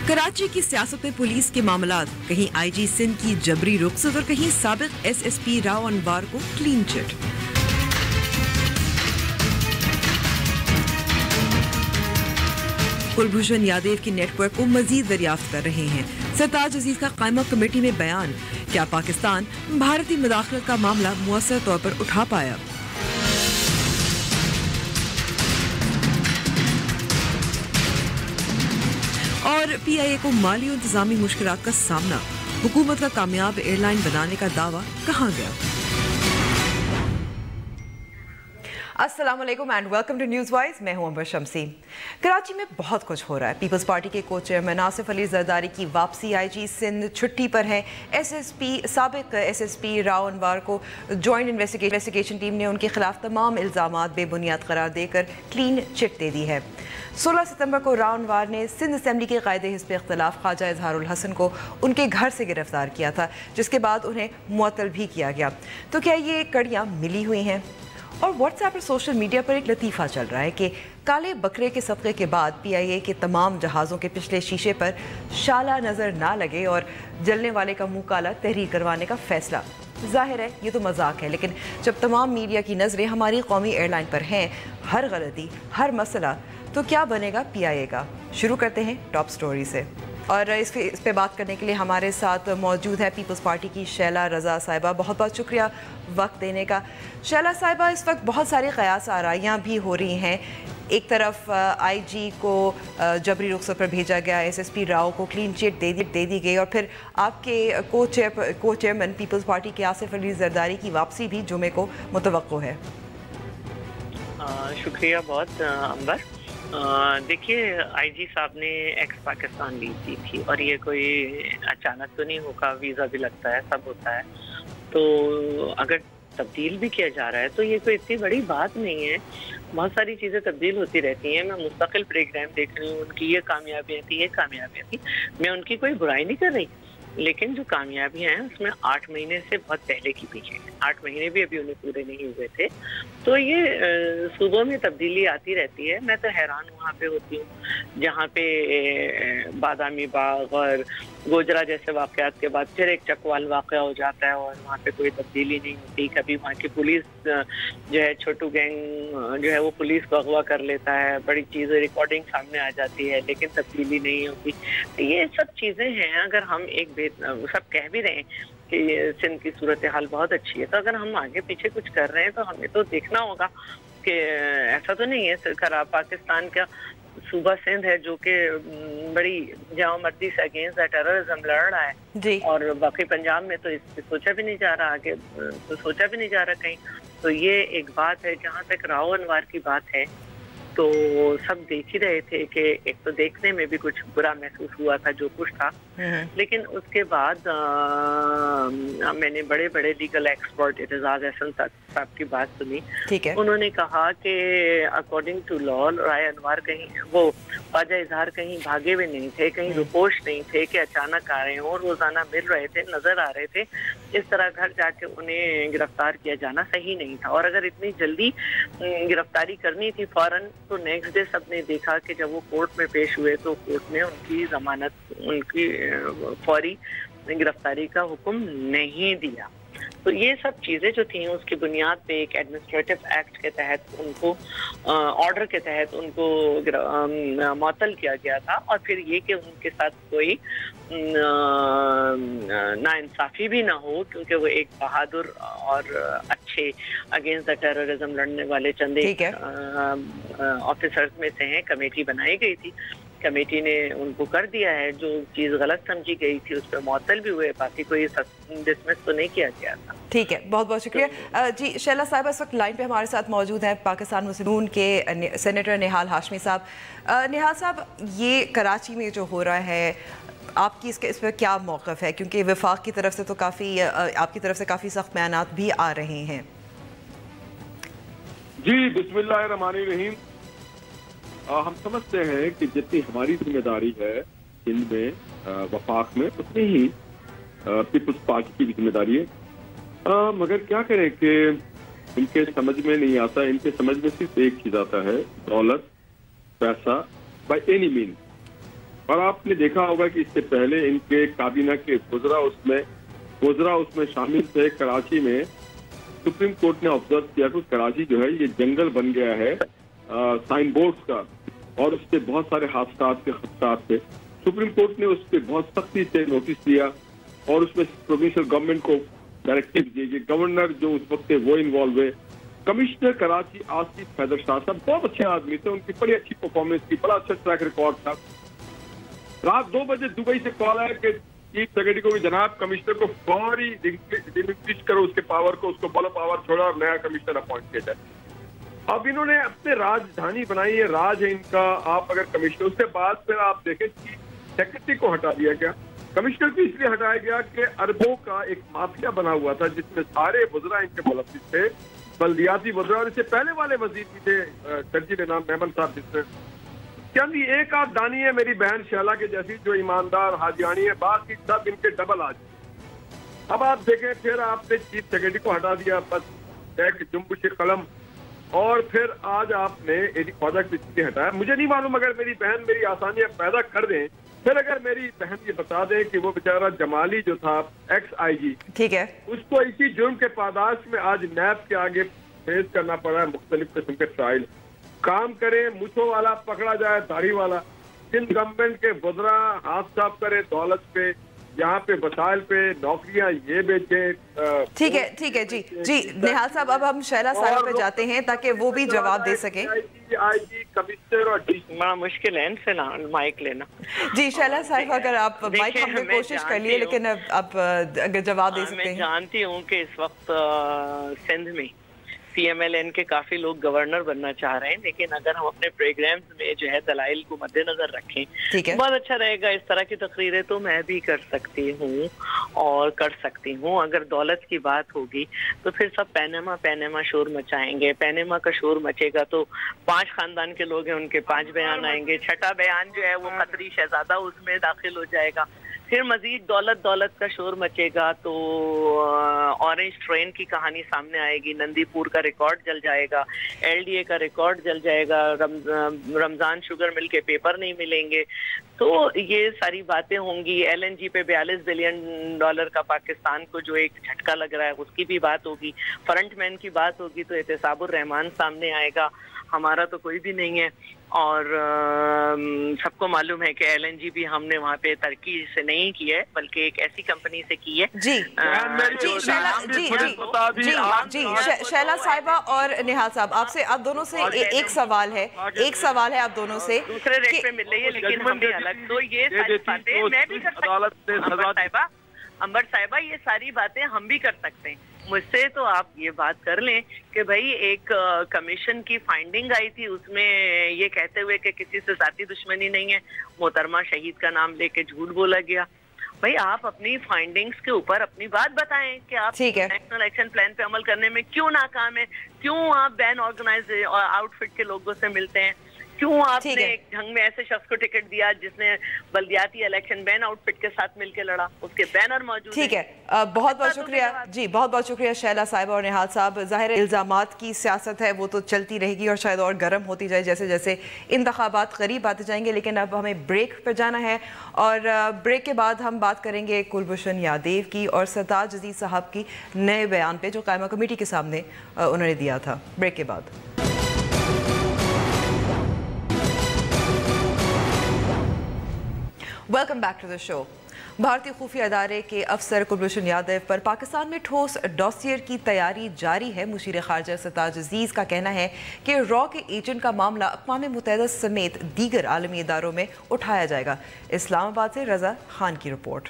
कराची की सियासत में पुलिस के मामलात, कहीं आईजी सिंध की जबरी रुखसत और कहीं साबिक एसएसपी राव अनवार को क्लीन चिट। कुलभूषण यादव की नेटवर्क को मजीद दरियाफ्त कर रहे हैं। सरताज अजीज का कायमा कमेटी में बयान, क्या पाकिस्तान भारतीय मुदाखलत का मामला मुअस्सर तौर पर उठा पाया? और पीआईए को माली और इंतजामी मुश्किलात का सामना, हुकूमत का कामयाब एयरलाइन बनाने का दावा कहाँ गया? अस्सलाम वालेकुम and welcome to News Wise. मैं हूं अंबर शमसी। कराची में बहुत कुछ हो रहा है। पीपल्स पार्टी के को चेयरमैन आसिफ अली जरदारी की वापसी, आईजी सिंध छुट्टी पर है। साबिक एसएसपी राव अनवार को जॉइंट इन्वेस्टिगेशन टीम ने उनके खिलाफ तमाम इल्ज़ामात बेबुनियाद करार देकर क्लीन चिट दे दी है। 16 सितंबर को राव अनवार ने सिंध असेंबली के कायदे हिस्ब इख्तिलाफ ख्वाजा इजहारुल हसन को उनके घर से गिरफ्तार किया था, जिसके बाद उन्हें मुअत्तल भी किया गया। तो क्या ये कड़ियाँ मिली हुई हैं? और व्हाट्सएप और सोशल मीडिया पर एक लतीफ़ा चल रहा है कि काले बकरे के सदक़े के बाद पीआईए के तमाम जहाज़ों के पिछले शीशे पर शाला नज़र ना लगे और जलने वाले का मुंह काला तहरीर करवाने का फैसला। जाहिर है ये तो मजाक है, लेकिन जब तमाम मीडिया की नज़रें हमारी कौमी एयरलाइन पर हैं, हर गलती, हर मसला, तो क्या बनेगा पीआईए का? शुरू करते हैं टॉप स्टोरी से। और इस पे बात करने के लिए हमारे साथ मौजूद है पीपल्स पार्टी की शैला रज़ा साहिबा। बहुत बहुत शुक्रिया वक्त देने का। शैला साहिबा, इस वक्त बहुत सारी क़यास आराइयाँ भी हो रही हैं। एक तरफ आईजी को जबरी रुखसत पर भेजा गया, एसएसपी राव को क्लीन चिट दे दी गई, और फिर आपके को चेयरमैन पीपल्स पार्टी के आसिफ अली जरदारी की वापसी भी जुमे को मुतवक्को है। शुक्रिया बहुत अंबर। देखिए, आईजी साहब ने एक्स पाकिस्तान लीव दी थी और ये कोई अचानक तो नहीं होगा, वीज़ा भी लगता है, सब होता है। तो अगर तब्दील भी किया जा रहा है तो ये कोई इतनी बड़ी बात नहीं है। बहुत सारी चीज़ें तब्दील होती रहती हैं। मैं मुस्तकिल प्रोग्राम देख रही हूँ, उनकी ये कामयाबियाँ थी, ये कामयाबियाँ थी। मैं उनकी कोई बुराई नहीं कर रही, लेकिन जो कामयाबियां हैं उसमें 8 महीने से बहुत पहले की पीछे हैं। 8 महीने भी अभी उन्हें पूरे नहीं हुए थे। तो ये सूबों में तब्दीली आती रहती है। मैं तो हैरान वहाँ पे होती हूँ जहाँ पे बादामी बाग और गोजरा जैसे वाक़यात के बाद फिर एक चकवाल वाक़या हो जाता है और वहाँ पे कोई तब्दीली नहीं होती। कभी वहाँ की पुलिस जो है, छोटू गैंग जो है वो पुलिस को अगवा कर लेता है, बड़ी चीज़ें रिकॉर्डिंग सामने आ जाती है, लेकिन तब्दीली नहीं होती। तो ये सब चीज़ें हैं। अगर हम सब कह भी रहे हैं कि सिंध की सूरत हाल बहुत अच्छी है, तो अगर हम आगे पीछे कुछ कर रहे हैं तो हमें तो देखना होगा कि ऐसा तो नहीं है खराब पाकिस्तान का सूबा सिंध है जो कि बड़ी जामर्दी से अगेंस्ट टेररिज्म लड़ रहा है, और बाकी पंजाब में तो इस पे सोचा भी नहीं जा रहा, आगे तो सोचा भी नहीं जा रहा कहीं। तो ये एक बात है। जहाँ तक राव अनवार की बात है तो सब देख ही रहे थे कि एक तो देखने में भी कुछ बुरा महसूस हुआ था जो कुछ था, लेकिन उसके बाद मैंने बड़े बड़े लीगल एक्सपर्ट एतजाज अहसन साहब की बात सुनी। उन्होंने कहा कि अकॉर्डिंग टू लॉ राय अनवार कहीं वो ख्वाजा इजहार कहीं भागे हुए नहीं थे, कहीं रुपोश नहीं थे कि अचानक आ रहे हों, और रोजाना मिल रहे थे, नजर आ रहे थे। इस तरह घर जाके उन्हें गिरफ्तार किया जाना सही नहीं था। और अगर इतनी जल्दी गिरफ्तारी करनी थी फौरन, तो नेक्स्ट डे सबने देखा कि जब वो कोर्ट में पेश हुए तो कोर्ट ने उनकी जमानत, उनकी फौरी गिरफ्तारी का हुक्म नहीं दिया। तो ये सब चीज़ें जो थी उसकी बुनियाद पे एक एडमिनिस्ट्रेटिव एक्ट के तहत उनको ऑर्डर के तहत उनको मुअत्तल किया गया था। और फिर ये कि उनके साथ कोई नाइंसाफ़ी भी ना हो, क्योंकि वो एक बहादुर और अच्छे अगेंस्ट द टेररिज्म लड़ने वाले चंद ऑफिसर्स में से हैं। कमेटी बनाई गई थी, कमेटी ने उनको कर दिया है। जो चीज़ गलत समझी गई थी उस पर मुअत्तल भी हुए, बाकी कोई डिसमिस तो नहीं किया गया था। ठीक है, बहुत बहुत शुक्रिया जी। शैला साहिबा इस वक्त लाइन पे हमारे साथ मौजूद हैं पाकिस्तान मुस्लिम लीग के सेनेटर निहाल हाशमी साहब। निहाल साहब, ये कराची में जो हो रहा है, आपकी इस पर क्या मौक़िफ़ है? क्योंकि वफाक की तरफ से तो काफ़ी, आपकी तरफ से काफ़ी सख्त बयानात भी आ रहे हैं। जी, बिस्मिल्लाहिर्रहमानिर्रहीम। हम समझते हैं कि जितनी हमारी जिम्मेदारी है सिंध में, वफाक में, उतनी ही पीपल्स पार्टी की भी जिम्मेदारी है। मगर क्या करें कि इनके समझ में नहीं आता। इनके समझ में सिर्फ एक चीज आता है, दौलत, पैसा, बाय एनी मीन। और आपने देखा होगा कि इससे पहले इनके काबीना के वज़रा उसमें शामिल थे। कराची में सुप्रीम कोर्ट ने ऑब्जर्व किया कि कराची जो है ये जंगल बन गया है साइन बोर्ड्स का, और उससे बहुत सारे हादसात के खदशात थे। सुप्रीम कोर्ट ने उस पर बहुत सख्ती से नोटिस दिया और उसमें प्रोविंशियल गवर्नमेंट को डायरेक्टिव दिए कि गवर्नर जो उस वक्त थे वो इन्वॉल्व हुए। कमिश्नर कराची आसिफ हैदर शाह साहब बहुत अच्छे आदमी थे, उनकी बड़ी अच्छी परफॉर्मेंस थी, बड़ा अच्छा ट्रैक रिकॉर्ड था। रात 2 बजे दुबई से कॉल आया कि चीफ सेक्रेटरी को भी जनाब कमिश्नर को फौरी डिमिनिश करो उसके पावर को, उसको बोलो पावर छोड़ा और नया कमिश्नर अपॉइंट किया जाए। अब इन्होंने अपने राजधानी बनाई है, राज है इनका। आप अगर कमिश्नर, उसके बाद फिर आप देखें चीफ सेक्रेटरी को हटा दिया गया। कमिश्नर को इसलिए हटाया गया कि अरबों का एक माफिया बना हुआ था जिसमें सारे वज़रा इनके मुलव्विस थे, बल्दियाती वज़रा, और इससे पहले वाले वजीर भी थे, दर्जी नाम मेमन साहब, जिसमें चंद एक आध दानी है मेरी बहन शैला के जैसी जो ईमानदार हाजियानी है, बाकी सब इनके डबल आज। अब आप देखें फिर आपने चीफ सेक्रेटरी को हटा दिया, बस एक जुम्बुश कलम, और फिर आज आपने एडी ख्वाजा को इसलिए हटाया। मुझे नहीं मालूम, अगर मेरी बहन मेरी आसानियां पैदा कर दें, फिर अगर मेरी बहन ये बता दे कि वो बेचारा जमाली जो था एक्स IG, ठीक है, उसको इसी जुर्म के पादाश में आज नैब के आगे फेस करना पड़ा है मुख्तलिफ किस्म के ट्रायल। काम करे, मुछो वाला पकड़ा जाए, दाढ़ी वाला। सिंध गवर्नमेंट के वज़रा हाथ साफ करे दौलत पे, यहाँ पे वसाइल पे, नौकरियां ये बेचे। ठीक है जी निहाल साहब, अब हम शैला साहब पे जाते हैं ताकि वो भी जवाब दे सके। IG कमिश्नर और बड़ा मुश्किल है इनसे ना माइक लेना। जी शैला साहब, अगर आप माइक हमने कोशिश कर लिए, लेकिन अब अगर जवाब दे सकते हैं। मैं जानती हूँ कि इस वक्त सिंध में CMLN के काफी लोग गवर्नर बनना चाह रहे हैं, लेकिन अगर हम अपने प्रोग्राम्स में जो है दलाइल को मद्देनजर रखें, बहुत अच्छा रहेगा। इस तरह की तकरीरें तो मैं भी कर सकती हूँ और कर सकती हूँ। अगर दौलत की बात होगी तो फिर सब पैनेमा शोर मचाएंगे। पैनेमा का शोर मचेगा तो 5 खानदान के लोग हैं, उनके 5 बयान आएंगे। 6ठा बयान जो है वो कतरी शहजादा उसमें दाखिल हो जाएगा। फिर मजीद दौलत का शोर मचेगा तो ऑरेंज ट्रेन की कहानी सामने आएगी, नंदीपुर का रिकॉर्ड जल जाएगा, LDA का रिकॉर्ड जल जाएगा, रमजान शुगर मिल के पेपर नहीं मिलेंगे। तो ये सारी बातें होंगी। LNG पे $42 बिलियन का पाकिस्तान को जो एक झटका लग रहा है उसकी भी बात होगी। फ्रंटमैन की बात होगी तो एहतसाबुर रहमान सामने आएगा, हमारा तो कोई भी नहीं है। और सबको मालूम है कि LNG भी हमने वहाँ पे तरक्की से नहीं की है, बल्कि एक ऐसी कंपनी से की है। शैला साहिबा और निहाल साहब, आपसे आप दोनों से एक सवाल है आप दोनों से। दूसरे रेट पे मिल रही है लेकिन हमें अलग। तो ये सारी बातें मैं भी कर सकती हूँ, अंबर साहिबा, ये सारी बातें हम भी कर सकते हैं। मुझसे तो आप ये बात कर लें कि भाई एक कमीशन की फाइंडिंग आई थी, उसमें ये कहते हुए कि किसी से जाती दुश्मनी नहीं है, मोहतरमा शहीद का नाम लेके झूठ बोला गया। भाई आप अपनी फाइंडिंग्स के ऊपर अपनी बात बताएं कि आप नेशनल एक्शन प्लान पे अमल करने में क्यों नाकाम है, क्यों आप बैन ऑर्गेनाइज आउटफिट के लोगों से मिलते हैं, क्यों आपने एक ढंग में ऐसे शख्स को टिकट दिया जिसने बल्दियाती इलेक्शन बैन आउटफिट के साथ मिलकर लड़ा, उसके बैनर मौजूद ठीक है। बहुत बहुत शुक्रिया जी, बहुत बहुत शुक्रिया शैला साहिबा और निहाल साहब। ज़ाहिर है इल्ज़ामात की सियासत है वो तो चलती रहेगी और शायद और गर्म होती जाए जैसे जैसे इंतखाबात करीब आते जाएंगे। लेकिन अब हमें ब्रेक पर जाना है और ब्रेक के बाद हम बात करेंगे कुलभूषण यादव की और सरताज अजीज साहब की नए बयान पे जो कायमा कमेटी के सामने उन्होंने दिया था। ब्रेक के बाद welcome back to the show. भारतीय खुफिया अदारे के अफसर कुलभूषण यादव पर पाकिस्तान में ठोस डॉसियर की तैयारी जारी है। मुशीर खारजा सरताज अजीज का कहना है कि रॉ के एजेंट का मामला अक़वाम मुत्तहिदा समेत दीगर आलमी इदारों में उठाया जाएगा। इस्लामाबाद से रजा खान की रिपोर्ट।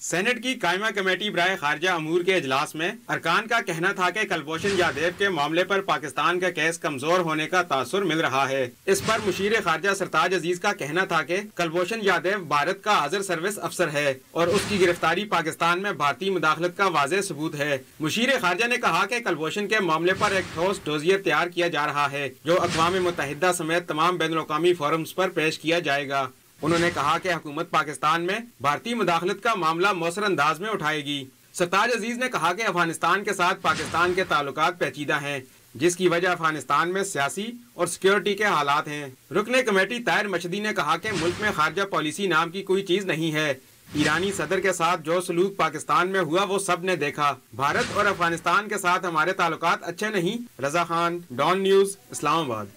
सेनेट की कायमा कमेटी बराए खारजा अमूर के इजलास में अरकान का कहना था कि कुलभूषण यादव के मामले पर पाकिस्तान का केस कमजोर होने का तासुर मिल रहा है। इस पर मुशीर खारजा सरताज अजीज का कहना था कि कुलभूषण यादव भारत का हाजिर सर्विस अफसर है और उसकी गिरफ्तारी पाकिस्तान में भारतीय मुदाखलत का वाज़ेह सबूत है। मुशीर खारजा ने कहा कि कुलभूषण के मामले पर एक ठोस डोजियर तैयार किया जा रहा है जो अक़वाम मुत्तहिदा समेत तमाम बैनुल-अक़वामी फोरम्स पर पेश किया जाएगा। उन्होंने कहा कि हुकूमत पाकिस्तान में भारतीय मुदाखलत का मामला मौसर अंदाज में उठाएगी। सरताज अजीज ने कहा कि अफगानिस्तान के साथ पाकिस्तान के ताल्लुकात पेचीदा हैं, जिसकी वजह अफगानिस्तान में सियासी और सिक्योरिटी के हालात हैं। रुकने कमेटी ताहिर मशदी ने कहा कि मुल्क में खारजा पॉलिसी नाम की कोई चीज नहीं है। ईरानी सदर के साथ जो सलूक पाकिस्तान में हुआ वो सब ने देखा। भारत और अफगानिस्तान के साथ हमारे ताल्लुकात अच्छे नहीं। Raza Khan, don news, Islamabad.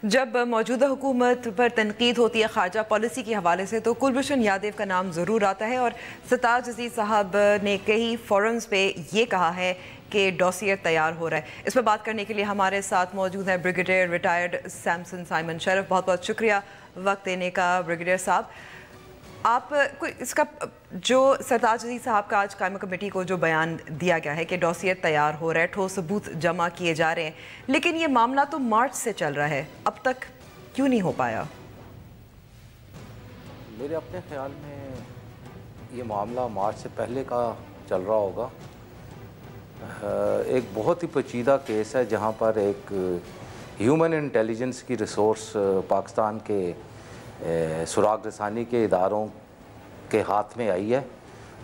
जब मौजूदा हुकूमत पर तनकीद होती है खारजा पॉलिसी के हवाले से तो कुलभूषण यादव का नाम ज़रूर आता है, और सरताज अजीज साहब ने कई फोरम्स पे ये कहा है कि डॉसियर तैयार हो रहा है। इस पर बात करने के लिए हमारे साथ मौजूद हैं ब्रिगेडियर रिटायर्ड सैमसन साइमन शरफ। बहुत बहुत शुक्रिया वक्त देने का ब्रिगेडियर साहब। आप कोई इसका जो सरताज अजीज साहब का आज कायमा कमेटी को जो बयान दिया गया है कि डॉसियर तैयार हो रहा है, ठोस सबूत जमा किए जा रहे हैं, लेकिन ये मामला तो मार्च से चल रहा है, अब तक क्यों नहीं हो पाया? मेरे अपने ख्याल में ये मामला मार्च से पहले का चल रहा होगा। एक बहुत ही पेचीदा केस है जहाँ पर एक ह्यूमन इंटेलिजेंस की रिसोर्स पाकिस्तान के सुराग रसानी के इदारों के हाथ में आई है।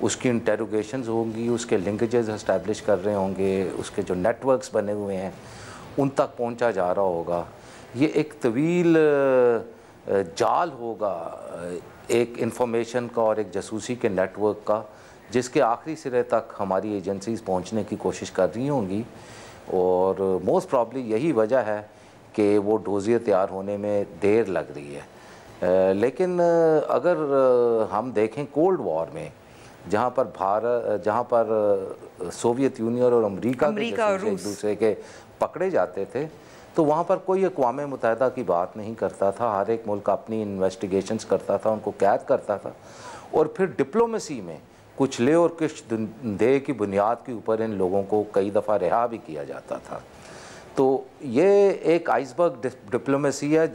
उसकी इंटेरोगेशंस होंगी, उसके लिंकेजेस इस्टेब्लिश कर रहे होंगे, उसके जो नेटवर्क्स बने हुए हैं उन तक पहुंचा जा रहा होगा। ये एक तवील जाल होगा एक इंफॉर्मेशन का और एक जासूसी के नेटवर्क का, जिसके आखिरी सिरे तक हमारी एजेंसीज़ पहुंचने की कोशिश कर रही होंगी। और मोस्ट प्रॉब्ली यही वजह है कि वो डोजियर तैयार होने में देर लग रही है। लेकिन अगर हम देखें कोल्ड वॉर में जहाँ पर सोवियत यूनियन और अमेरिका के एक दूसरे के पकड़े जाते थे, तो वहाँ पर कोई अक़वाम मुत्तहिदा की बात नहीं करता था। हर एक मुल्क अपनी इन्वेस्टिगेशंस करता था, उनको कैद करता था, और फिर डिप्लोमेसी में कुछ ले और कुछ दे की बुनियाद के ऊपर इन लोगों को कई दफ़ा रिहा भी किया जाता था। तो ये एक आइसबर्ग डिप्लोमेसी है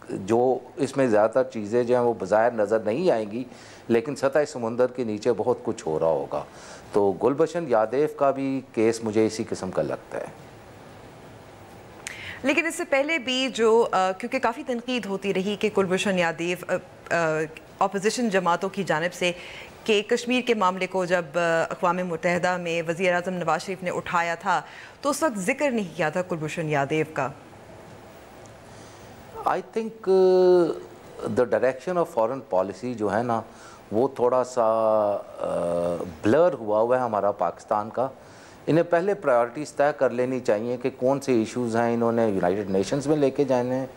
जो इसमें ज़्यादातर चीज़ें जो हैं वो बज़ाहिर नज़र नहीं आएंगी, लेकिन सतह समुंदर के नीचे बहुत कुछ हो रहा होगा। तो गुलभूषण यादव का भी केस मुझे इसी किस्म का लगता है। लेकिन इससे पहले भी जो क्योंकि काफ़ी तनकीद होती रही कि कुलभूषण यादव अपोजिशन जमातों की जानिब से कि कश्मीर के मामले को जब अक़वाम मुत्तहिदा में वज़ीर आज़म नवाज शरीफ ने उठाया था तो उस वक्त जिक्र नहीं किया था कुलभूषण यादव का। I think the direction of foreign policy जो है ना वो थोड़ा सा ब्लर हुआ है हमारा पाकिस्तान का। इन्हें पहले प्रायोरिटीज़ तय कर लेनी चाहिए कि कौन से इश्यूज़ हैं इन्होंने यूनाइटेड नेशंस में लेके जाने हैं,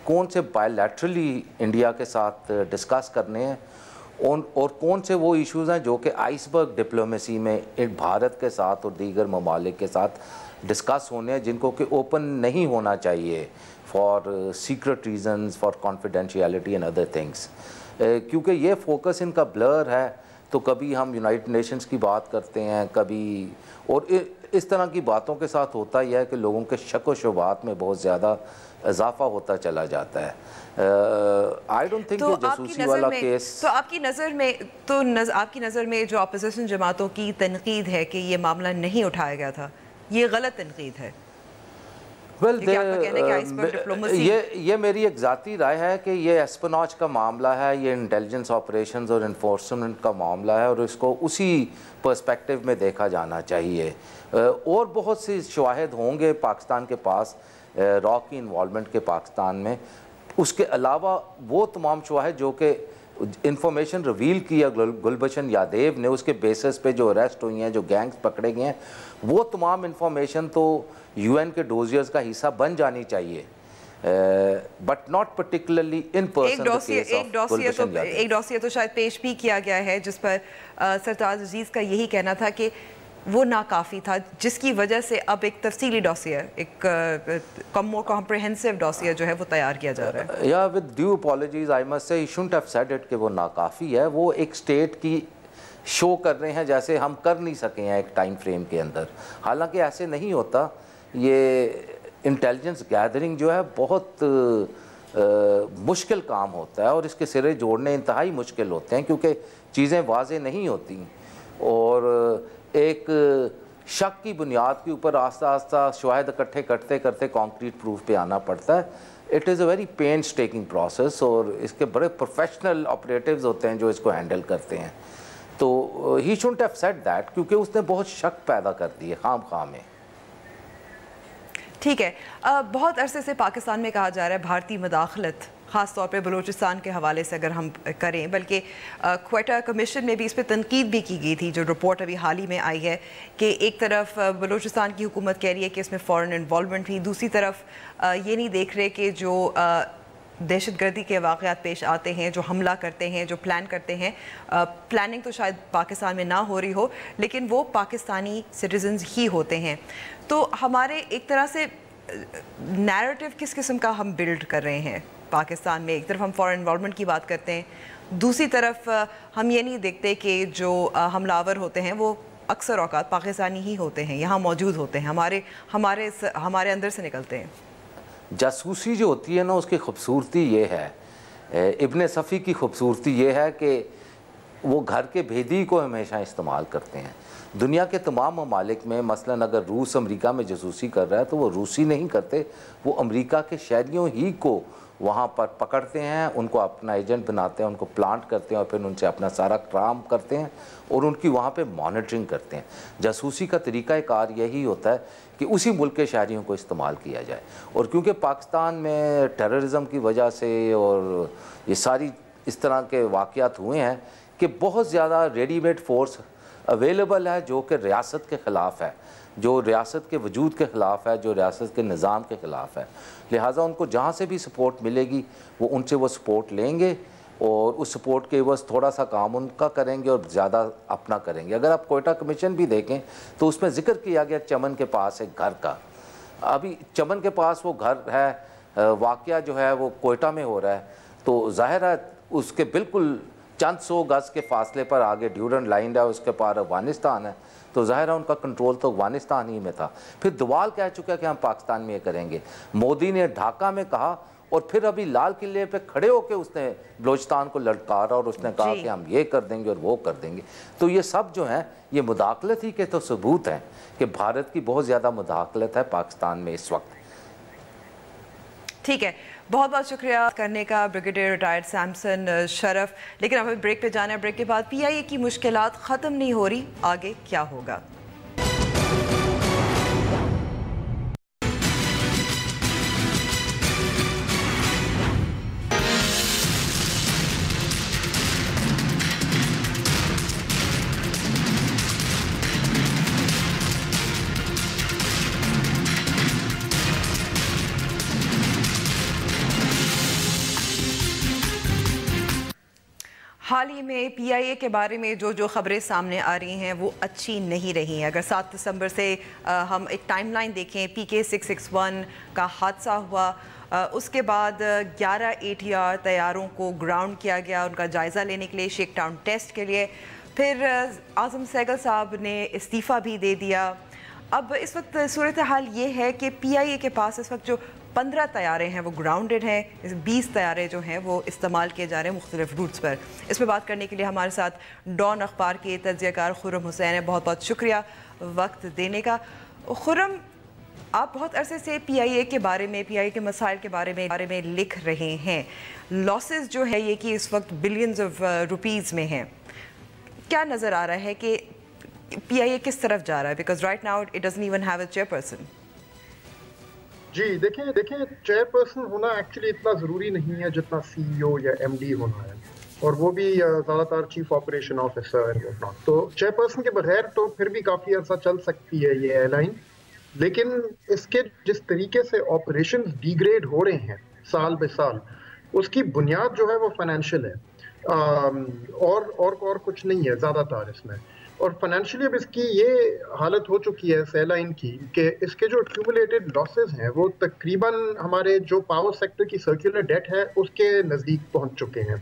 कौन से बायलैटरली इंडिया के साथ डिस्कस करने हैं, और कौन से वो इश्यूज़ हैं जो कि आइसबर्ग डिप्लोमेसी में भारत के साथ और दीगर ममालिक के साथ डिस्कस होने हैं, जिनको कि ओपन नहीं होना चाहिए for secret reasons, for confidentiality and other things. क्योंकि ये फोकस इनका ब्लर है, तो कभी हम यूनाइटेड नेशंस की बात करते हैं, कभी और इस तरह की बातों के साथ होता ही है कि लोगों के शक व शुबात में बहुत ज़्यादा इजाफा होता चला जाता है। आई डोंट थिंक ये जासूसी वाला केस। तो आपकी नज़र में जो अपोजिशन जमातों की तनकीद है कि ये मामला नहीं उठाया गया था, ये गलत तनकीद है? ये मेरी एक ज़ाती राय है कि ये एस्पेनॉज का मामला है, ये इंटेलिजेंस ऑपरेशंस और इन्फोर्समेंट का मामला है, और इसको उसी पर्सपेक्टिव में देखा जाना चाहिए। और बहुत सी शवाहिद होंगे पाकिस्तान के पास रॉ की इन्वॉल्वमेंट के पाकिस्तान में। उसके अलावा वो तमाम शवाहिद जो कि इंफॉर्मेशन रिवील किया गुलभूषण यादव ने, उसके बेसिस पे जो अरेस्ट हुई हैं, जो गैंग्स पकड़े गए हैं, वो तमाम इंफॉर्मेशन तो यूएन के डोजियर्स का हिस्सा बन जानी चाहिए, but not particularly in person. एक डॉसियर तो शायद पेश भी किया गया है जिस पर सरताज अजीज का यही कहना था कि वो नाकाफ़ी था, जिसकी वजह से अब एक तफसीली डॉसियर, एक मोर कॉम्प्रिहेंसिव डॉसियर जो है वो तैयार किया जा रहा है। या with due apologies I must say, he shouldn't have said it कि वो नाकाफ़ी है। वो एक स्टेट की शो कर रहे हैं जैसे हम कर नहीं सके हैं एक टाइम फ्रेम के अंदर, हालांकि ऐसे नहीं होता। ये इंटेलिजेंस गैदरिंग जो है बहुत मुश्किल काम होता है, और इसके सिरे जोड़ने इंतहाई मुश्किल होते हैं क्योंकि चीज़ें वाज़े नहीं होती, और एक शक की बुनियाद के ऊपर आस्ता आस्ता शवाहिद इकट्ठे करते करते कॉन्क्रीट प्रूफ पे आना पड़ता है। It is a very painstaking process, और इसके बड़े प्रोफेशनल ऑपरेटिव्स होते हैं जो इसको हैंडल करते हैं। तो he shouldn't have said that, क्योंकि उसने बहुत शक पैदा कर दी है खाम में। ठीक है, बहुत अरसे से पाकिस्तान में कहा जा रहा है भारतीय मदाखलत, ख़ास तौर पे बलूचिस्तान के हवाले से अगर हम करें, बल्कि क्वेटा कमीशन में भी इस पर तनकीद भी की गई थी, जो रिपोर्ट अभी हाल ही में आई है कि एक तरफ बलूचिस्तान की हुकूमत कह रही है कि इसमें फ़ॉरेन इन्वॉल्वमेंट थी, दूसरी तरफ ये नहीं देख रहे कि जो दहशतगर्दी के वाक़यात पेश आते हैं, जो हमला करते हैं, जो प्लान करते हैं, प्लानिंग तो शायद पाकिस्तान में ना हो रही हो, लेकिन वो पाकिस्तानी सिटीजन्स ही होते हैं। तो हमारे एक तरह से नैरेटिव किस किस्म का हम बिल्ड कर रहे हैं पाकिस्तान में? एक तरफ हम फॉरेन इन्वॉल्वमेंट की बात करते हैं, दूसरी तरफ हम ये नहीं देखते कि जो हमलावर होते हैं वो अक्सर औकात पाकिस्तानी ही होते हैं, यहाँ मौजूद होते हैं, हमारे अंदर से निकलते हैं। जासूसी जो होती है ना, उसकी खूबसूरती ये है, इब्न सफ़ी की खूबसूरती ये है कि वो घर के भेदी को हमेशा इस्तेमाल करते हैं। दुनिया के तमाम ममालिक में मसलन अगर रूस अमेरिका में जासूसी कर रहा है तो वो रूसी नहीं करते, वो अमेरिका के शहरियों ही को वहाँ पर पकड़ते हैं, उनको अपना एजेंट बनाते हैं, उनको प्लांट करते हैं और फिर उनसे अपना सारा काम करते हैं और उनकी वहाँ पे मॉनिटरिंग करते हैं। जासूसी का तरीक़ाकार यही होता है कि उसी मुल्क के शहरियों को इस्तेमाल किया जाए। और क्योंकि पाकिस्तान में टेररिज्म की वजह से और ये सारी इस तरह के वाक़यात हुए हैं कि बहुत ज़्यादा रेडीमेड फोर्स अवेलेबल है जो कि रियासत के ख़िलाफ़ है, जो रियासत के वजूद के ख़िलाफ़ है, जो रियासत के निज़ाम के ख़िलाफ़ है। लिहाजा उनको जहाँ से भी सपोर्ट मिलेगी वो उनसे वो सपोर्ट लेंगे और उस सपोर्ट के बस थोड़ा सा काम उनका करेंगे और ज़्यादा अपना करेंगे। अगर आप क्वेटा कमीशन भी देखें तो उसमें ज़िक्र किया गया चमन के पास एक घर का। अभी चमन के पास वो घर है, वाक़या जो है वो क्वेटा में हो रहा है, तो ज़ाहिर है उसके बिल्कुल चंद 100 गज़ के फासले पर आगे ड्यूरन लाइन है, उसके पार अफगानिस्तान है, तो ज़ाहिर है उनका कंट्रोल तो अफगानिस्तान ही में था। फिर दवाल कह चुका कि हम पाकिस्तान में ये करेंगे। मोदी ने ढाका में कहा और फिर अभी लाल किले पे खड़े होकर उसने बलोचिस्तान को ललकारा और उसने कहा कि हम ये कर देंगे और वो कर देंगे। तो ये सब जो है ये मुदाखलत ही के तो सबूत हैं कि भारत की बहुत ज़्यादा मुदाखलत है पाकिस्तान में इस वक्त। ठीक है, बहुत बहुत शुक्रिया करने का ब्रिगेडियर रिटायर्ड सैमसन शरफ। लेकिन हमें ब्रेक पे जाना है, ब्रेक के बाद PIA की मुश्किलात ख़त्म नहीं हो रही, आगे क्या होगा? हाल ही में PIA के बारे में जो खबरें सामने आ रही हैं वो अच्छी नहीं रही हैं। अगर 7 दिसंबर से हम एक टाइमलाइन देखें, PK-661 का हादसा हुआ, उसके बाद 11 ATR तैयारों को ग्राउंड किया गया उनका जायज़ा लेने के लिए, शेकडाउन टेस्ट के लिए। फिर आज़म सहगल साहब ने इस्तीफ़ा भी दे दिया। अब इस वक्त सूरत हाल ये है कि PIA के पास इस वक्त जो 15 तैयारे हैं वो ग्राउंडेड हैं, 20 तैयारे जो हैं वो इस्तेमाल किए जा रहे हैं मुख्तलिफ रूट्स पर। इस पर बात करने के लिए हमारे साथ डॉन अखबार के तज्ज़ियाकार खुर्रम हुसैन है। बहुत बहुत शुक्रिया वक्त देने का। खुर्रम, आप बहुत अरसे से PIA के बारे में, PIA के मसाइल के बारे में लिख रहे हैं। लॉसेस जो है ये कि इस वक्त बिलियंस ऑफ रुपीज़ में हैं। क्या नज़र आ रहा है कि PIA किस तरफ जा रहा है? Because right now it doesn't even have a chairperson. जी देखें चेयरपर्सन होना एक्चुअली इतना ज़रूरी नहीं है जितना CEO या MD होना है, और वो भी ज़्यादातर chief operation officer and what not. तो चेयरपर्सन के बगैर तो फिर भी काफ़ी अर्सा चल सकती है ये एयरलाइन, लेकिन इसके जिस तरीके से ऑपरेशन डिग्रेड हो रहे हैं साल बे साल, उसकी बुनियाद जो है वो फाइनेंशियल है, और कुछ नहीं है ज़्यादातर इसमें। और फाइनेंशियली अब इसकी ये हालत हो चुकी है इस एयरलाइन की कि इसके जो एक्यूमुलेटेड लॉसेस हैं वो तकरीबन हमारे जो पावर सेक्टर की सर्कुलर डेट है उसके नज़दीक पहुंच चुके हैं,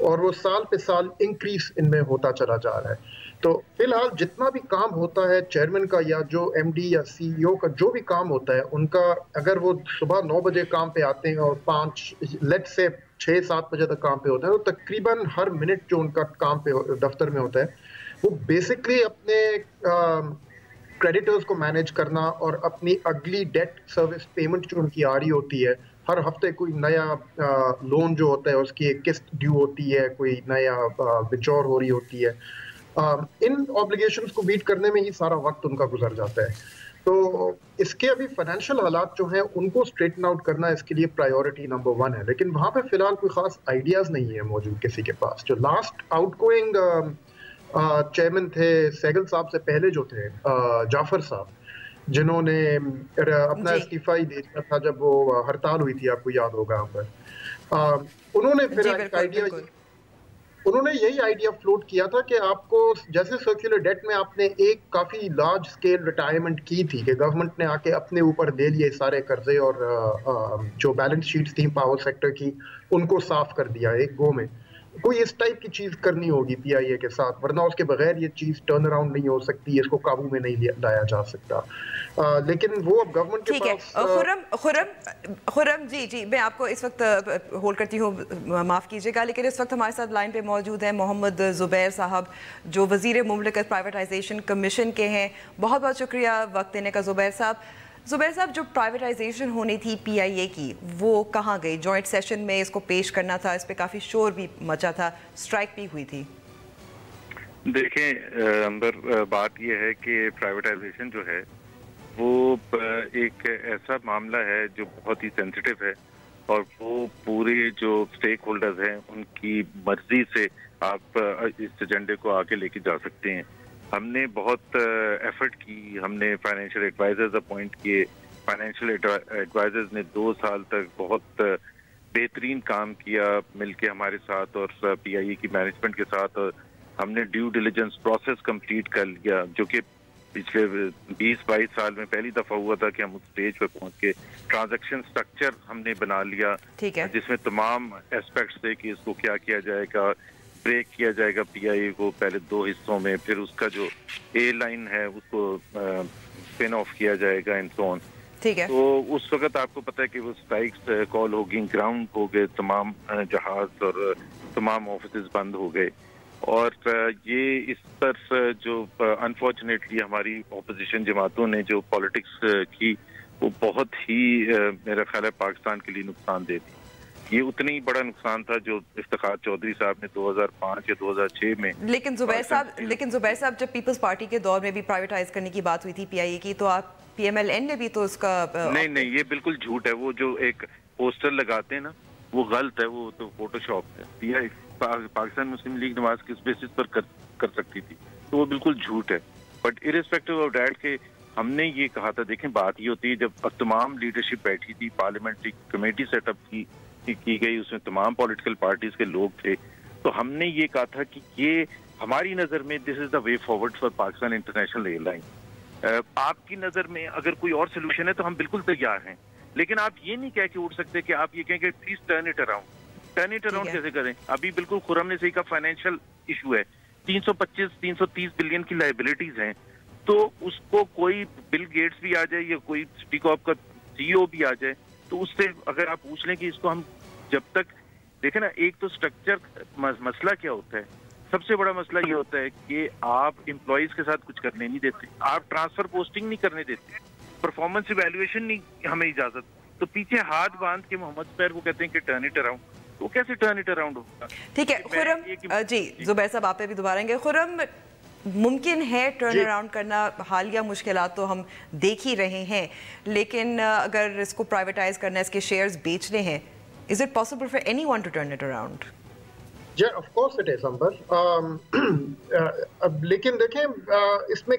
और वो साल पे साल इंक्रीज इनमें होता चला जा रहा है। तो फिलहाल जितना भी काम होता है चेयरमैन का या जो MD या CEO का जो भी काम होता है उनका, अगर वो सुबह 9 बजे काम पे आते हैं और 6-7 बजे तक काम पे होता है, तो तकरीबन हर मिनट जो उनका काम पे दफ्तर में होता है वो बेसिकली अपने क्रेडिटर्स को मैनेज करना और अपनी अगली डेट सर्विस पेमेंट जो उनकी आ रही होती है, हर हफ्ते कोई नया लोन जो होता है उसकी एक किस्त ड्यू होती है, कोई नया विड्रॉ हो रही होती है, इन ऑब्लिगेशंस को मीट करने में ही सारा वक्त उनका गुजर जाता है। तो इसके अभी फाइनेंशियल हालात जो हैं उनको स्ट्रेटन आउट करना इसके लिए प्रायोरिटी नंबर 1 है, लेकिन वहाँ पे फिलहाल कोई खास आइडियाज नहीं है मौजूद किसी के पास। जो लास्ट आउटगोइंग चेयरमैन थे सहगल साहब से पहले जो थे जाफर साहब, जिन्होंने अपना इस्तीफा ही दे दिया था जब वो हड़ताल हुई थी, आपको याद होगा यहाँ पर, उन्होंने फिर एक आइडिया, उन्होंने यही आइडिया फ्लोट किया था कि आपको जैसे सर्कुलर डेट में आपने एक काफी लार्ज स्केल रिटायरमेंट की थी कि गवर्नमेंट ने आके अपने ऊपर ले लिए सारे कर्जे और जो बैलेंस शीट्स थी पावर सेक्टर की उनको साफ कर दिया एक गो में। कोई इस टाइप की चीज करनी होगी पीआईए के साथ, वरना उसके बगैर ये चीज टर्न अराउंड नहीं हो सकती, इसको काबू में नहीं लाया जा सकता। लेकिन वो अब गवर्नमेंट के पास खुर्रम जी मैं आपको इस वक्त होल्ड करती हूँ, माफ़ कीजिएगा, लेकिन इस वक्त हमारे साथ लाइन पे मौजूद है मोहम्मद ज़ुबैर साहब जो वज़ीर मुमलिकत प्राइवेटाइजेशन कमीशन के हैं। बहुत बहुत शुक्रिया वक्त देने का ज़ुबैर साहब। ज़ुबैर साहब, जो प्राइवेटाइजेशन होनी थी पीआईए की वो कहाँ गई? जॉइंट सेशन में इसको पेश करना था, इस पर काफ़ी शोर भी मचा था, स्ट्राइक भी हुई थी। देखें अंबर, बात यह है कि प्राइवेटाइजेशन जो है वो एक ऐसा मामला है जो बहुत ही सेंसिटिव है और वो पूरे जो स्टेक होल्डर्स हैं उनकी मर्जी से आप इस एजेंडे को आगे लेके जा सकते हैं। हमने बहुत एफर्ट की, हमने फाइनेंशियल एडवाइजर्स अपॉइंट किए। फाइनेंशियल एडवाइजर्स ने 2 साल तक बहुत बेहतरीन काम किया मिलके हमारे साथ और पीआईए की मैनेजमेंट के साथ। हमने ड्यू डिलिजेंस प्रोसेस कंप्लीट कर लिया जो कि पिछले 20-22 साल में पहली दफा हुआ था कि हम उस स्टेज पे पहुंच के ट्रांजैक्शन स्ट्रक्चर हमने बना लिया, जिसमें तमाम एस्पेक्ट्स थे कि इसको क्या किया जाएगा। ब्रेक किया जाएगा पीआईए को पहले 2 हिस्सों में, फिर उसका जो ए लाइन है उसको स्पिन ऑफ किया जाएगा एंड सो ऑन। ठीक है। तो उस वक्त आपको पता है कि वो स्ट्राइक्स कॉल हो गई, ग्राउंड हो गए, तमाम जहाज और तमाम ऑफिस बंद हो गए और ये इस पर जो अनफॉर्चुनेटली हमारी ऑपोजिशन जमातों ने जो पॉलिटिक्स की वो बहुत ही मेरा ख्याल है पाकिस्तान के लिए नुकसानदेह थी। ये उतना ही बड़ा नुकसान था जो इफ्तिखार चौधरी साहब ने 2005 या 2006 में। लेकिन जुबैर साहब जब पीपल्स पार्टी के दौर में भी प्राइवेटाइज करने की बात हुई थी पीआईए की, तो आप पीएमएलएन ने भी तो उसका नहीं, ये बिल्कुल झूठ है। वो जो एक पोस्टर लगाते हैं ना वो गलत है, वो तो फोटोशॉप है। पीआईए पाकिस्तान मुस्लिम लीग नमाज किस बेसिस पर कर सकती थी, तो वो बिल्कुल झूठ है। बट इरिस्पेक्टिव ऑफ डैट के हमने ये कहा था, देखें बात ये होती है जब तमाम लीडरशिप बैठी थी, पार्लियामेंट्री कमेटी सेटअप की गई, उसमें तमाम पॉलिटिकल पार्टीज के लोग थे, तो हमने ये कहा था कि ये हमारी नजर में this is the way forward for Pakistan international airline. आपकी नजर में अगर कोई और सोल्यूशन है तो हम बिल्कुल तैयार हैं, लेकिन आप ये नहीं कह के उठ सकते कि आप ये कहें कि please turn it around. Turn it around कैसे करें? अभी बिल्कुल खुर्रम ने सही कहा, फाइनेंशियल इशू है, 325-330 बिलियन की लाइबिलिटीज हैं, तो उसको कोई बिल गेट्स भी आ जाए या कोई सिटीकॉर्प का सीईओ भी आ जाए तो उससे अगर आप पूछ लें कि इसको हम जब तक देखें ना, एक तो स्ट्रक्चर मसला क्या होता है, सबसे बड़ा मसला ये होता है कि आप एम्प्लॉइज के साथ कुछ करने नहीं देते, आप ट्रांसफर पोस्टिंग नहीं करने देते, परफॉर्मेंस इवैल्यूएशन नहीं हमें इजाजत, तो पीछे हाथ बांध के मोहम्मद स्पैर को कहते हैं कि टर्न इट अराउंड, तो कैसे टर्न इट अराउंड होगा? ठीक है खुर्रम जी, जुबैर साहब आप पे भी दोबारा आएंगे। खुर्रम, मुमकिन है टर्न अराउंड करना, हालिया मुश्किलात तो हम देख ही रहे हैं, लेकिन अगर इसको प्राइवेटाइज करना है, इसके शेयर्स बेचने हैं, is it possible for anyone to turn it around? Yeah, of course it is, Amber. लेकिन देखें इसमें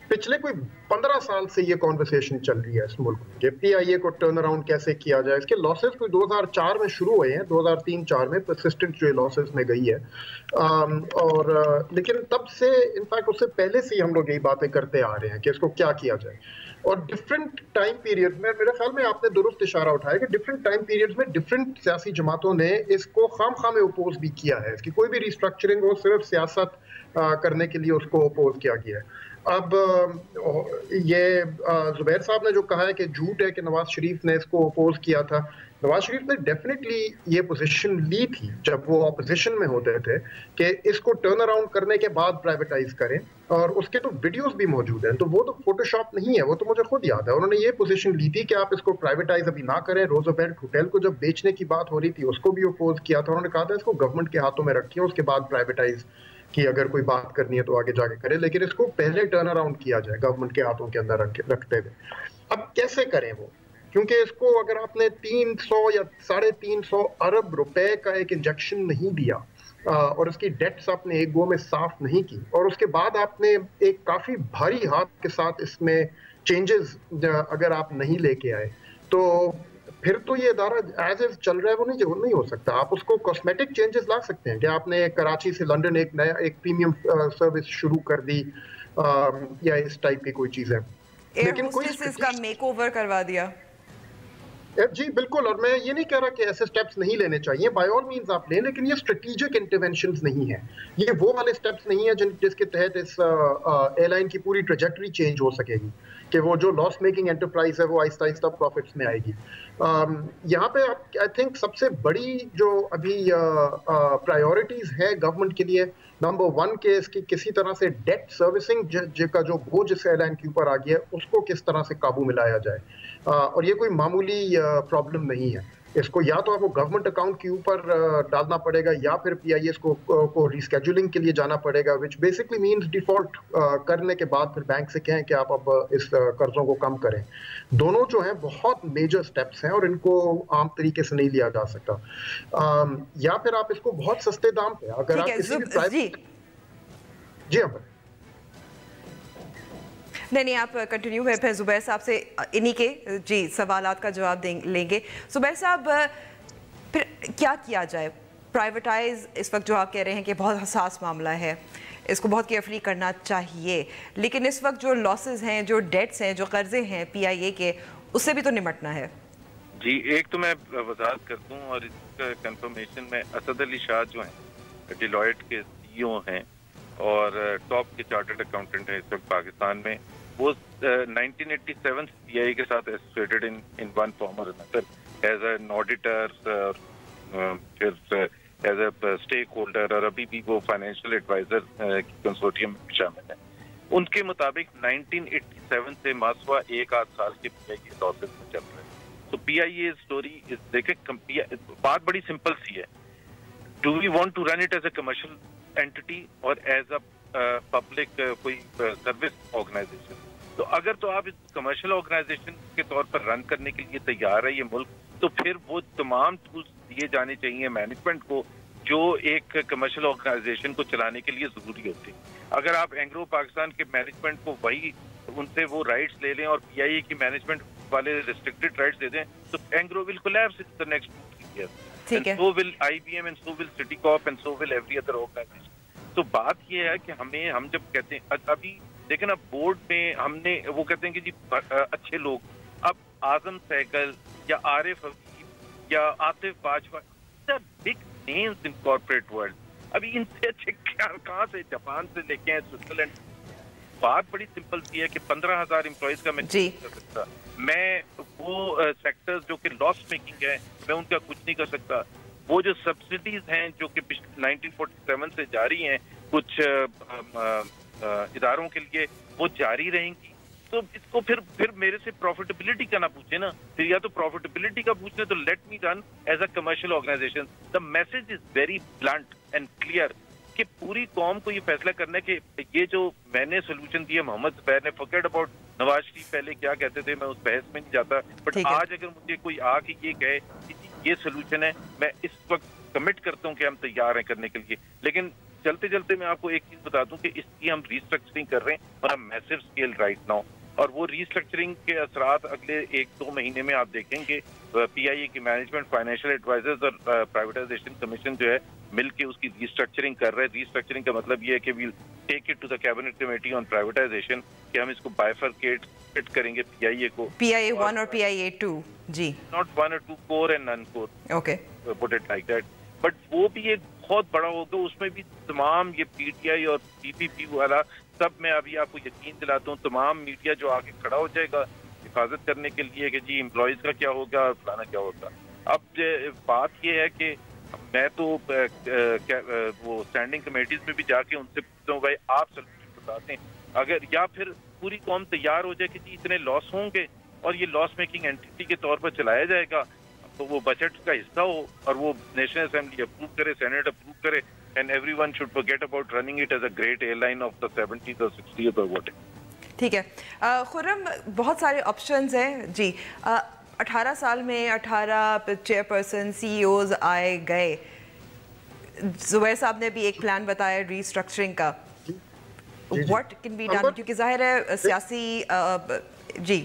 पिछले कोई 15 साल से ये कॉन्वर्सेशन चल रही है इस मुल्क में कि पीआईए को टर्न अराउंड कैसे किया जाए। इसके लॉसेस कोई 2004 में शुरू हुए हैं, 2003-4 में परसिस्टेंट जो लॉसेस में गई है, और लेकिन तब से इनफैक्ट उससे पहले से ही हम लोग यही बातें करते आ रहे हैं कि इसको क्या किया जाए। और डिफरेंट टाइम पीरियड में, मेरे ख्याल में आपने दुरुस्त इशारा उठाया कि डिफरेंट टाइम पीरियड्स में डिफरेंट सियासी जमातों ने इसको खामखा में अपोज भी किया है। इसकी कोई भी रिस्ट्रक्चरिंग हो, सिर्फ सियासत करने के लिए उसको अपोज किया गया है। अब ये जुबैर साहब ने जो कहा है कि झूठ है कि नवाज शरीफ ने इसको अपोज किया था, नवाज शरीफ ने डेफिनेटली ये पोजीशन ली थी जब वो ऑपोजिशन में होते थे कि इसको टर्न अराउंड करने के बाद प्राइवेटाइज करें, और उसके तो वीडियोस भी मौजूद हैं, तो वो तो फोटोशॉप नहीं है, वो तो मुझे खुद याद है। उन्होंने ये पोजीशन ली थी कि आप इसको प्राइवेटाइज अभी ना करें। रोजोवेल्ट होटल को जब बेचने की बात हो रही थी उसको भी अपोज किया था, उन्होंने कहा था इसको गवर्नमेंट के हाथों में रखिए, उसके बाद प्राइवेटाइज कि अगर कोई बात करनी है तो आगे जाके करे, लेकिन इसको पहले टर्न अराउंड किया जाए गवर्नमेंट के हाथों के अंदर रखते हुए। अब कैसे करें वो, क्योंकि इसको अगर आपने 300 या 350 अरब रुपए का एक इंजेक्शन नहीं दिया और उसकी डेट्स आपने एक गो में साफ नहीं की, और उसके बाद आपने एक काफी भारी हाथ के साथ इसमें चेंजेस अगर आप नहीं लेके आए, तो फिर तो ये इदारा एज इज चल रहा है वो नहीं हो सकता। आप उसको कॉस्मेटिक चेंजेस ला सकते हैं कि आपने कराची से लंदन एक नया एक प्रीमियम सर्विस शुरू कर दी या इस टाइप की कोई चीज है, लेकिन कोई इसका मेकओवर करवा दिया। जी बिल्कुल, और मैं ये नहीं कह रहा कि ऐसे स्टेप्स नहीं लेने चाहिए, बाय ऑल मींस आप लें, लेकिन ये स्ट्रेटेजिक इंटरवेंशंस नहीं है, ये वो वाले स्टेप्स नहीं है जिसके तहत इस एयरलाइन की पूरी ट्रेजेक्टरी चेंज हो सकेगी कि वो जो लॉस मेकिंग एंटरप्राइज है वो आहिस्ता आहिस्ता प्रॉफिट्स में आएगी। यहाँ पे आई थिंक सबसे बड़ी जो अभी प्रायोरिटीज है गवर्नमेंट के लिए, नंबर 1 के इसकी किसी तरह से डेट सर्विसिंग का जो बोझ इस एयरलाइन के ऊपर आ गया है उसको किस तरह से काबू में लाया जाए, और ये कोई मामूली प्रॉब्लम नहीं है। इसको या तो आपको गवर्नमेंट अकाउंट के ऊपर डालना पड़ेगा या फिर PIS को रीस्केड्यूलिंग के लिए जाना पड़ेगा, विच बेसिकली मींस डिफॉल्ट करने के बाद फिर बैंक से कहें कि आप अब इस कर्जों को कम करें। दोनों जो हैं बहुत मेजर स्टेप्स हैं और इनको आम तरीके से नहीं लिया जा सकता। या फिर आप इसको बहुत सस्ते दाम पे अगर आप किसी भी प्राइवेट जी हाँ नहीं आप कंटिन्यू है, फिर जुबैर साहब से इन्हीं के जी सवालात का जवाब लेंगे। जुबैर साहब, फिर क्या किया जाए? प्राइवेटाइज इस वक्त जो आप कह रहे हैं कि बहुत हसास मामला है, इसको बहुत केयरफुली करना चाहिए, लेकिन इस वक्त जो लॉसेस हैं, जो डेट्स हैं, जो कर्जे हैं PIA के, उससे भी तो निपटना है। जी, एक तो मैं वजाहत कर दूं और इसका कंफर्मेशन में असद अली शाह जो हैं डिलॉयट के CEO हैं और टॉप के चार्टर्ड अकाउंटेंट हैं इस वक्त पाकिस्तान में, वो 1987 PIA के साथ एसोसिएटेड इन वन फॉर्म और अनदर एज एन ऑडिटर, फिर एज ए स्टेक होल्डर, और अभी भी वो फाइनेंशियल एडवाइजर की कंसोर्टियम में शामिल है। उनके मुताबिक 1987 से मासवा 1-8 साल के PIA लॉसेस में चल रहे हैं। तो PIA स्टोरी देखें, बात बड़ी सिंपल सी है, do we want to run it as a commercial entity और एज अ पब्लिक कोई सर्विस ऑर्गेनाइजेशन? तो अगर तो आप इस कमर्शियल ऑर्गेनाइजेशन के तौर पर रन करने के लिए तैयार है ये मुल्क, तो फिर वो तमाम टूल्स दिए जाने चाहिए मैनेजमेंट को जो एक कमर्शियल ऑर्गेनाइजेशन को चलाने के लिए जरूरी होते हैं। अगर आप एंग्रो पाकिस्तान के मैनेजमेंट को वही उनसे वो राइट्स ले लें और PIA की मैनेजमेंट वाले रिस्ट्रिक्टेड राइट्स दे दें, तो Engro will collapse in the next 2-3 years. ठीक है। So will IBM and so will Citicorp and so will every other organization. तो बात ये है कि हम जब कहते हैं, अभी देखें ना बोर्ड में हमने वो कहते हैं कि जी अच्छे लोग, अब आजम सहगल या आरिफ हबीब या Atif Bajwa, big names in corporate world, अभी इनसे अच्छे कहाँ से, जापान से लेके आए, स्विट्जरलैंड। बात बड़ी सिंपल सी है कि 15,000 एम्प्लॉइज का मैं नहीं कर सकता, मैं वो सेक्टर्स जो कि लॉस मेकिंग है मैं उनका कुछ नहीं कर सकता। वो जो सब्सिडीज हैं जो कि 1947 से जारी हैं कुछ इदारों के लिए, वो जारी रहेंगी। तो इसको फिर मेरे से प्रॉफिटेबिलिटी का ना पूछे ना, फिर या तो प्रॉफिटेबिलिटी का पूछे तो let me run as a commercial organisation. The message is very blunt and clear कि पूरी कौम को ये फैसला करना है कि ये जो मैंने सोल्यूशन दिया मोहम्मद जुबैर ने, फॉरगेट अबाउट नवाज शरीफ पहले क्या कहते थे, मैं उस बहस में नहीं जाता, बट आज अगर मुझे कोई आके ये कहे कि ये सोल्यूशन है, मैं इस वक्त कमिट करता हूँ कि हम तैयार हैं करने के लिए। लेकिन चलते चलते मैं आपको एक चीज बता दूं कि इसकी हम रीस्ट्रक्चरिंग कर रहे हैं और मैसिव स्केल राइट नाउ, और वो रीस्ट्रक्चरिंग के असरात अगले 1-2 महीने में आप देखेंगे। PIA की मैनेजमेंट, फाइनेंशियल एडवाइजर्स और प्राइवेटाइजेशन कमीशन जो है मिलके उसकी रीस्ट्रक्चरिंग कर रहे हैं। रीस्ट्रक्चरिंग का मतलब ये है कि we'll take it to the cabinet committee on privatisation, कि हम इसको बाइफरकेट करेंगे PIA को, PIA 1 और PIA 2, जी, नॉट 1 और 2, core and non core, okay, put it like that. But वो भी एक बहुत बड़ा होगा, उसमें भी तमाम ये PTI और PPP वाला सब, मैं अभी आपको यकीन दिलाता हूँ तमाम मीडिया जो आगे खड़ा हो जाएगा हिफाजत करने के लिए कि जी एम्प्लॉयज का क्या होगा और फलाना क्या होगा। अब बात ये है कि मैं तो वो स्टैंडिंग कमेटीज में भी जाके उनसे पूछता हूँ, भाई आप सोल्यूशन बताते हैं, अगर या फिर पूरी कौम तैयार हो जाए कि जी इतने लॉस होंगे और ये लॉस मेकिंग एंटिटी के तौर पर चलाया जाएगा, तो वो बजट का हिस्सा हो और वो नेशनल असेंबली अप्रूव करे, सेनेट अप्रूव करे, and everyone should forget about running it as a great airline of the 70th or 60th or whatever. ठीक है खुर्रम, बहुत सारे ऑप्शंस हैं जी। 18 साल में 18 चेयरपर्सन CEOs आए गए। जुबैर साहब ने भी एक प्लान बताया रीस्ट्रक्चरिंग का। व्हाट कैन बी डन, क्योंकि जाहिर है सियासी जी।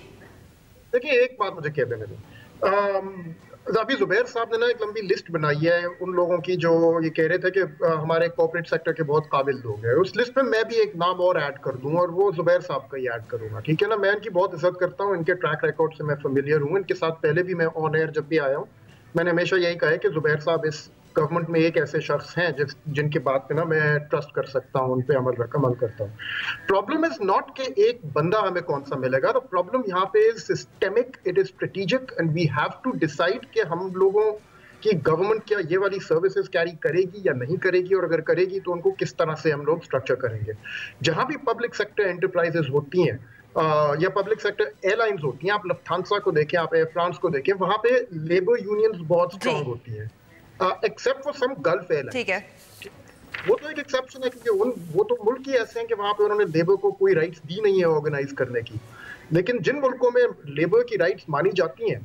देखिए एक बात मुझे कह देने दो, अभी जुबैर साहब ने ना एक लंबी लिस्ट बनाई है उन लोगों की जो ये कह रहे थे कि हमारे कॉर्पोरेट सेक्टर के बहुत काबिल लोग हैं। उस लिस्ट में मैं भी एक नाम और ऐड कर दूं और वो जुबैर साहब का ही ऐड करूंगा, ठीक है ना। मैं इनकी बहुत इज्जत करता हूं, इनके ट्रैक रिकॉर्ड से मैं फेमिलियर हूं। इनके साथ पहले भी मैं ऑन एयर जब भी आया हूं, मैंने हमेशा यही कहा है कि जुबैर साहब इस गवर्नमेंट में एक ऐसे शख्स हैं जिनकी बात पे ना मैं ट्रस्ट कर सकता हूं, उन पे अमल करता हूं। प्रॉब्लम इज नॉट कि एक बंदा हमें कौन सा मिलेगा, तो प्रॉब्लम यहाँ पे is systemic, it is strategic and we have to decide कि हम लोगों की गवर्नमेंट क्या ये वाली सर्विसेज कैरी करेगी या नहीं करेगी, और अगर करेगी तो उनको किस तरह से हम लोग स्ट्रक्चर करेंगे। जहां भी पब्लिक सेक्टर एंटरप्राइजेज होती हैं या पब्लिक सेक्टर एयरलाइंस होती हैं, आप लफ्थांसा को देखें, आप एयर फ्रांस को देखें, वहां पे लेबर यूनियंस बहुत स्ट्रांग होती हैं, except for some Gulf airline. ठीक है, वो तो एक एक्सेप्शन है क्योंकि वो तो मुल्क ही ऐसे हैं कि वहां पे उन्होंने लेबर को कोई राइट्स दी नहीं है ऑर्गेनाइज करने की। लेकिन जिन मुल्कों में लेबर की राइट्स मानी जाती हैं,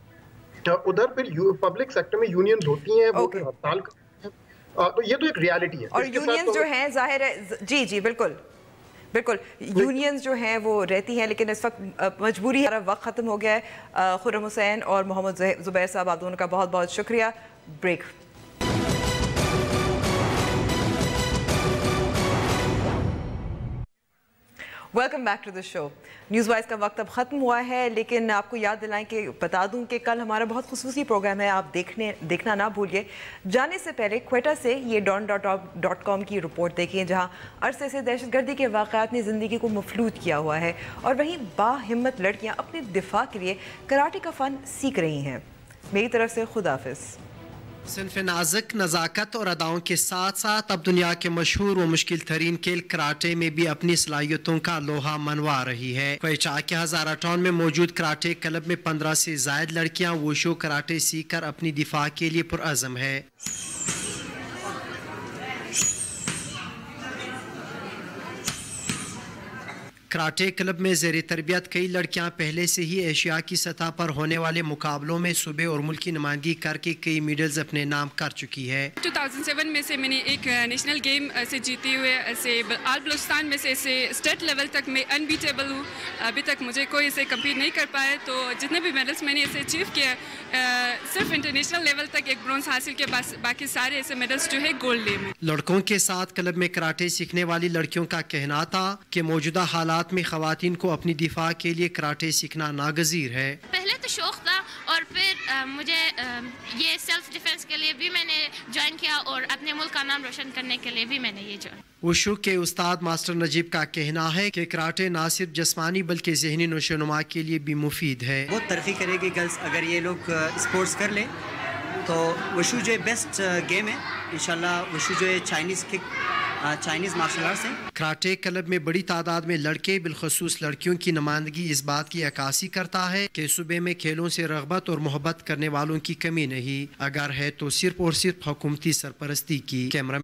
उधर फिर पब्लिक सेक्टर में यूनियंस होती हैं, वो फिर हड़ताल करती हैं। तो ये तो एक रियलिटी है। और यूनियंस जो हैं जाहिर है, जी जी बिल्कुल बिल्कुल, यूनियंस जो हैं वो रहती हैं, लेकिन इस वक्त मजबूरी है, वक्त ख़त्म हो गया है। खुर्रम हुसैन और मोहम्मद जुबैर साहब, आप दोनों का बहुत बहुत शुक्रिया। Break. Welcome back to the show. News Wise का वक्त अब ख़त्म हुआ है, लेकिन आपको याद दिलाएं कि बता दूं कि कल हमारा बहुत खुसूसी प्रोग्राम है, आप देखना ना भूलिए। जाने से पहले क्वेटा से ये don.com की रिपोर्ट देखिए, जहां अरसे से दहशतगर्दी के वाक़यात ने ज़िंदगी को मफलूज किया हुआ है, और वहीं बाहिम्मत लड़कियाँ अपने दिफा के लिए कराटे का फ़न सीख रही हैं। मेरी तरफ से खुदाफिज। सिन्फ नाजुक नज़ाकत और अदाओं के साथ साथ अब दुनिया के मशहूर व मुश्किल तरीन खेल कराटे में भी अपनी सलाहियतों का लोहा मनवा रही है। क्वेटा के हज़ारा टाउन में मौजूद कराटे क्लब में 15 से ज़ायद लड़कियां वुशु कराटे सीख कर अपनी दिफा के लिए पुरअज़म है। कराटे क्लब में ज़ेर तरबियत कई लड़कियां पहले से ही एशिया की सतह पर होने वाले मुकाबलों में सूबे और मुल्क की नुमाइंदगी करके कई मेडल्स अपने नाम कर चुकी है। 2007 में से मैंने एक नेशनल गेम से जीते हुए ऐसे आल बलूचिस्तान में से स्टेट लेवल तक मैं अनबीटेबल हूँ। अभी तक मुझे कोई इसे कम्पीट नहीं कर पाए, तो जितने भी मेडल्स मैंने इसे अचीव किया, सिर्फ इंटरनेशनल लेवल तक एक ब्रॉन्ज हासिल किया, बाकी सारे ऐसे मेडल्स जो है गोल्ड ले में। लड़कों के साथ क्लब में कराटे सीखने वाली लड़कियों का कहना था कि मौजूदा हालात में खवातीन को अपनी दिफा के लिए कराटे सीखना नागजीर है। पहले तो शौक था और फिर मुझे ये सेल्फ डिफेंस के लिए भी मैंने ज्वाइन किया और अपने मुल्क का नाम रोशन करने के लिए भी मैंने ये ज्वाइन। वुशु के उस्ताद मास्टर नजीब का कहना है कि कराटे ना सिर्फ जिस्मानी बल्कि ज़हनी नशोनुमा के लिए भी मुफीद है। बहुत तरक्की करेगी गर्ल्स अगर ये लोग स्पोर्ट्स कर लें, तो वुशु जो बेस्ट गेम है। इंशाल्लाह वुशु जो चाइनीज़ मार्शल आर्ट्स है। कराटे क्लब में बड़ी तादाद में लड़के बिलखसूस लड़कियों की नुमाइंदगी इस बात की अक्कासी करता है कि सूबे में खेलों से रग़बत और मोहब्बत करने वालों की कमी नहीं, अगर है तो सिर्फ और सिर्फ हुकूमती सरपरस्ती की। कैमरा